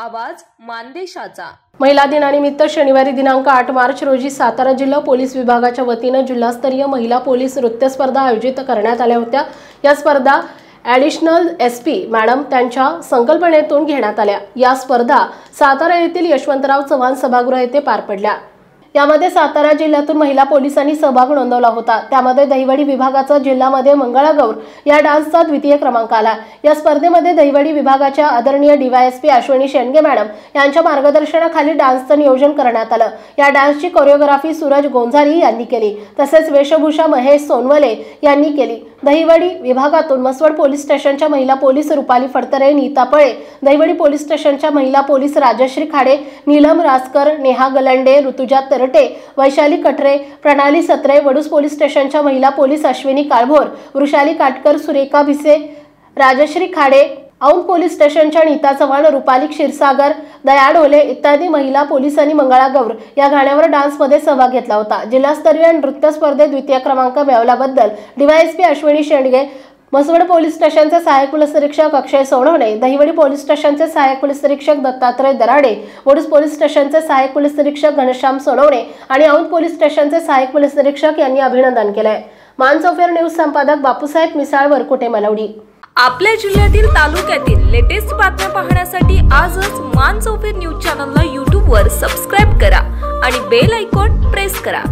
आवाज मानदेशाचा। महिला दिनानिमित्त शनिवारी दिनांक 8 मार्च रोजी सातारा जिल्हा पोलीस विभागाच्या वतीने जिल्हास्तरीय महिला पोलीस नृत्य स्पर्धा आयोजित करण्यात आल्या होत्या। या स्पर्धा ॲडिशनल SP मॅडम त्यांच्या संकल्पनेतून घेण्यात आल्या। या स्पर्धा सातारा येथील यशवंतराव चव्हाण सभागृह येथे पार पडल्या। यामध्ये सातारा जिल्ह्यातून महिला पोलिसांनी सहभाग नोंदवला होता। त्यामध्ये दहिवडी विभागाचा जिल्ह्यामध्ये मंगळागौर या डान्सचा द्वितीय क्रमांक आला। या स्पर्धेमध्ये दहिवडी विभागाच्या आदरणीय DYSP अश्विनी शेंडगे मॅडम यांच्या मार्गदर्शनाखाली डान्सचं नियोजन करण्यात आलं। या डान्सची कोरिओग्राफी सूरज गोंजारी यांनी केली, तसेच वेशभूषा महेश सोनवले यांनी केली। दहिवडी विभागातून मसवड पोलीस स्टेशनच्या महिला पोलीस रुपाली फडतरे, नीता पळे, दहिवडी पोलीस स्टेशनच्या महिला पोलीस राजश्री खाडे, नीलम रासकर, नेहा गलंडे, ऋतुजा तरटे, वैशाली कटरे, प्रणाली सत्रे, वडूस पोलीस स्टेशनच्या महिला पोलीस अश्विनी काळभोर, वृषाली काटकर, सुरेखा भिसे, राजश्री खाडे, औंध पोलीस स्टेशनच्या नीता चव्हाण, रुपाली क्षीरसागर, दया ढोले इत्यादी महिला पोलिसांनी मंगळागौर या गाण्यावर डान्समध्ये सहभाग घेतला होता। जिल्हास्तरीय नृत्य स्पर्धेत द्वितीय क्रमांक मिळवल्याबद्दल DYSP अश्विनी शेंडगे, मसवड पोलीस स्टेशनचे सहाय्यक पोलीस निरीक्षक अक्षय सोनवणे, दहिवडी पोलीस स्टेशनचे सहाय्यक पोलीस निरीक्षक दत्तात्रय दराडे, वडूस पोलीस स्टेशनचे सहाय्यक पोलीस निरीक्षक घनश्याम सोनवणे आणि औंध पोलीस स्टेशनचे सहाय्यक पोलीस निरीक्षक यांनी अभिनंदन केले। मानसोफेर न्यूज संपादक बापूसाहेब मिसाळ, वरकोटे, मलवडी। आपल्या जिल्ह्यातील तालुक्यातील लेटेस्ट बातम्या पाहण्यासाठी आजच मानसोफेर न्यूज चॅनलला YouTube वर सबस्क्राइब करा आणि बेल आयकॉन प्रेस करा।